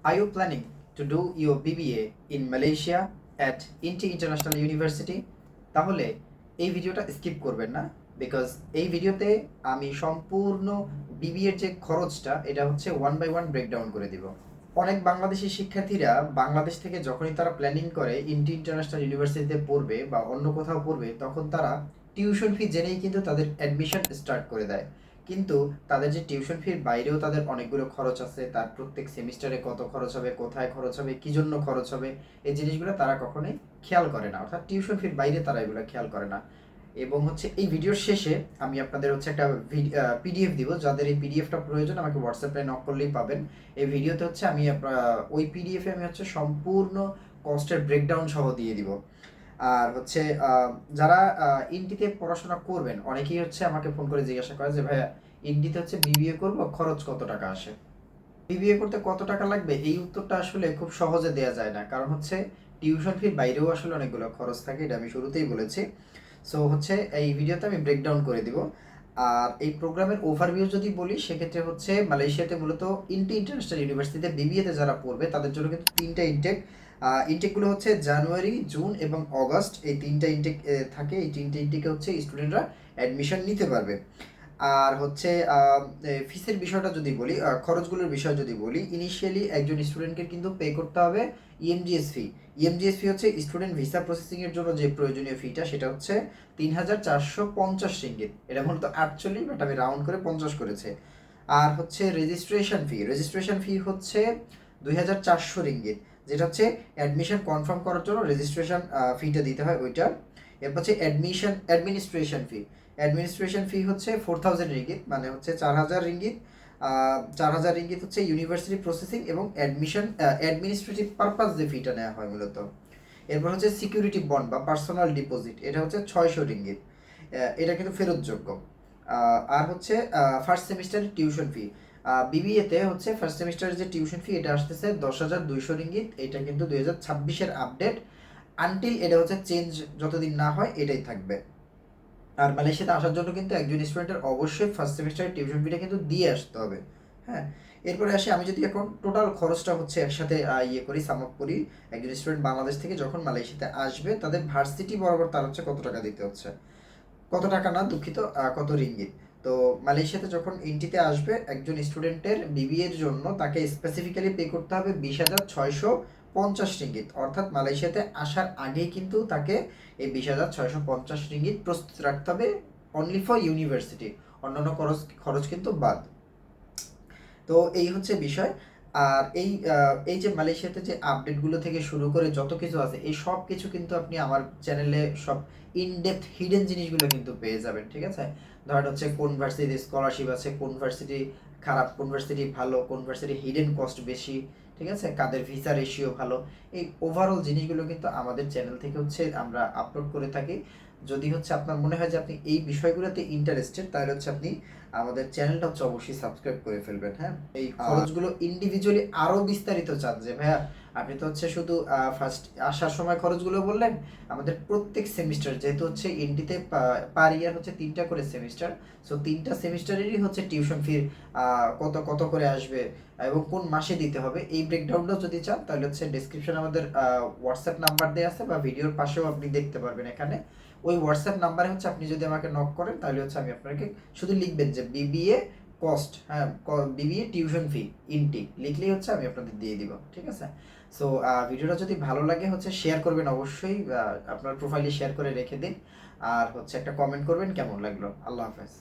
Are you planning to do your BBA in Malaysia at Inti International University? তাহলে এই ভিডিওটা skip করবেন না, বিকজ এই ভিডিওতে আমি সম্পূর্ণ বিবিএর যে খরচটা এটা হচ্ছে ওয়ান বাই ওয়ান ব্রেকডাউন করে দিব। অনেক বাংলাদেশি শিক্ষার্থীরা বাংলাদেশ থেকে যখনই তারা প্ল্যানিং করে ইন্টি ইন্টারন্যাশনাল ইউনিভার্সিটিতে পড়বে বা অন্য কোথাও পড়বে, তখন তারা টিউশন ফি জেনেই কিন্তু তাদের অ্যাডমিশন স্টার্ট করে দেয়। কিন্তু তাদের যে টিউশন ফির বাইরেও তাদের অনেকগুলো খরচ আছে, তার প্রত্যেক সেমিস্টারে কত খরচ হবে, কোথায় খরচ হবে, কী জন্য খরচ হবে, এই জিনিসগুলো তারা কখনোই খেয়াল করে না, অর্থাৎ টিউশন ফির বাইরে তারা এগুলো খেয়াল করে না। এবং হচ্ছে এই ভিডিওর শেষে আমি আপনাদের হচ্ছে একটা পিডিএফ দিব, যাদের এই পিডিএফটা প্রয়োজন আমাকে হোয়াটসঅ্যাপে নক করলেই পাবেন। এই ভিডিওতে হচ্ছে আমি ওই পিডিএফে আমি হচ্ছে সম্পূর্ণ কস্টের ব্রেকডাউন সহ দিয়ে দিব। আর হচ্ছে যারা ইন্ডিতে পড়াশোনা করবেন, অনেকেই হচ্ছে আমাকে ফোন করে জিজ্ঞাসা করে যে ভাইয়া ইন্ডিতে হচ্ছে বিবিএ করব, খরচ কত টাকা আসে, বিবিএ করতে কত টাকা লাগবে। এই উত্তরটা আসলে খুব সহজে দেওয়া যায় না, কারণ হচ্ছে টিউশন ফির বাইরেও আসলে অনেকগুলো খরচ থাকে, এটা আমি শুরুতেই বলেছি। সো হচ্ছে এই ভিডিওতে আমি ব্রেকডাউন করে দিব। আর এই প্রোগ্রামের ওভারভিউ যদি বলি, সেক্ষেত্রে হচ্ছে মালয়েশিয়াতে মূলত ইন্টি ইন্টারন্যাশনাল ইউনিভার্সিটিতে বিবিএতে যারা পড়বে তাদের জন্য কিন্তু তিনটা ইনটেকগুলো হচ্ছে জানুয়ারি, জুন এবং অগস্ট, এই তিনটা ইনটেক থাকে। এই তিনটা ইনটেকে হচ্ছে স্টুডেন্টরা অ্যাডমিশন নিতে পারবে। আর হচ্ছে ফিসের বিষয়টা যদি বলি, খরচগুলোর বিষয় যদি বলি, ইনিশিয়ালি একজন স্টুডেন্টকে কিন্তু পে করতে হবে ইএমজিএস ফি। ইএমজিএস ফি হচ্ছে স্টুডেন্ট ভিসা প্রসেসিংয়ের জন্য যে প্রয়োজনীয় ফিটা, সেটা হচ্ছে 3,450 রিঙ্গিত। এটা মূলত 48, বাট আমি রাউন্ড করে 50 করেছে। আর হচ্ছে রেজিস্ট্রেশন ফি হচ্ছে 2,400 রিঙ্গিত, যেটা হচ্ছে অ্যাডমিশন কনফার্ম করার জন্য রেজিস্ট্রেশন ফিটা দিতে হয় ওইটা। এরপর হচ্ছে অ্যাডমিনিস্ট্রেশন ফি হচ্ছে 4,000 রিঙ্গিত, মানে হচ্ছে 4,000 রিঙ্গিত। 4,000 রিঙ্গিত হচ্ছে ইউনিভার্সিটি প্রসেসিং এবং অ্যাডমিনিস্ট্রেটিভ পারপাস যে ফিটা নেওয়া হয় মূলত। এরপর হচ্ছে সিকিউরিটি বন্ড বা পার্সোনাল ডিপোজিট, এটা হচ্ছে 600 রিঙ্গিত, এটা কিন্তু ফেরতযোগ্য। আর হচ্ছে ফার্স্ট সেমিস্টারের টিউশন ফি, বিবিএতে হচ্ছে ফার্স্ট সেমিস্টারের যে টিউশন ফি এটা আসতেছে 10,200 রিঙ্গিত। এটা কিন্তু 2026-এর আপডেট, আনটিল এটা হচ্ছে চেঞ্জ যতদিন না হয় এটাই থাকবে। আর মালয়েশিয়াতে আসার জন্য কিন্তু একজন স্টুডেন্টের অবশ্যই ফার্স্ট সেমিস্টারের টিউশন ফিটা কিন্তু দিয়ে আসতে হবে। হ্যাঁ, এরপরে আসি আমি যদি এখন টোটাল খরচটা হচ্ছে একসাথে সাম আপ করি। একজন স্টুডেন্ট বাংলাদেশ থেকে যখন মালয়েশিয়াতে আসবে, তাদের ভার্সিটি বরাবর তার হচ্ছে কত টাকা দিতে হচ্ছে, কত টাকা না দুঃখিত, কত রিঙ্গিত। তো মালয়েশিয়াতে যখন ইন্টিতে আসবে একজন স্টুডেন্টের বিবিএর জন্য তাকে স্পেসিফিক্যালি পে করতে হবে 20,650 রিঙ্গিত, অর্থাৎ মালয়েশিয়াতে আসার আগেই কিন্তু তাকে এই 20,650 রিঙ্গিত প্রস্তুত রাখতে হবে, অনলি ফর ইউনিভার্সিটি, অন্যান্য খরচ খরচ কিন্তু বাদ। তো এই হচ্ছে বিষয়। আর এই যে মালয়েশিয়াতে যে আপডেটগুলো থেকে শুরু করে যত কিছু আছে, এই সব কিছু কিন্তু আপনি আমার চ্যানেলে সব ইনডেপথ হিডেন জিনিসগুলো কিন্তু পেয়ে যাবেন। ঠিক আছে, ধরেন হচ্ছে কোন ভার্সিটি স্কলারশিপ আছে, কোন ভার্সিটি খারাপ, কোন ভার্সিটি ভালো, কোন ভার্সিটি হিডেন কস্ট বেশি, ঠিক আছে, কাদের ভিসা রেশিও ভালো, এই ওভারঅল জিনিসগুলো কিন্তু আমাদের চ্যানেল থেকে হচ্ছে আমরা আপলোড করে থাকি। যদি হচ্ছে আপনার মনে হয় যে আপনি এই বিষয়গুলোতে ইন্টারেস্টেড, তাহলে হচ্ছে আপনি আমাদের চ্যানেলটা হচ্ছে অবশ্যই সাবস্ক্রাইব করে ফেলবেন। হ্যাঁ, এই খরচগুলো ইন্ডিভিজুয়ালি আরও বিস্তারিত চান যে ভাইয়া আপনি তো হচ্ছে শুধু ফার্স্ট আসার সময় খরচগুলো বললেন, আমাদের প্রত্যেক সেমিস্টার যেহেতু হচ্ছে ইন্ডিতে পার ইয়ার হচ্ছে 3টা করে সেমিস্টার, সো 3টা সেমিস্টারেরই হচ্ছে টিউশন ফির কত কত করে আসবে এবং কোন মাসে দিতে হবে, এই ব্রেকডাউনটাও যদি চান তাহলে হচ্ছে ডিসক্রিপশনে আমাদের হোয়াটসঅ্যাপ নাম্বার দেওয়া আছে, বা ভিডিওর পাশেও আপনি দেখতে পারবেন এখানে। ওই হোয়াটসঅ্যাপ নাম্বারে হচ্ছে আপনি যদি আমাকে নক করেন, তাহলে হচ্ছে আমি আপনাকে শুধু লিখবেন যে বিবিএ কস্ট, হ্যাঁ বিবিএ টিউশন ফি ইনটি লিখলেই হচ্ছে আমি আপনাদের দিয়ে দিব। ঠিক আছে, সো ভিডিওটা যদি ভালো লাগে হচ্ছে শেয়ার করবেন অবশ্যই, আপনার প্রোফাইলে শেয়ার করে রেখে দিন। আর হচ্ছে একটা কমেন্ট করবেন কেমন লাগলো। আল্লাহ হাফেজ।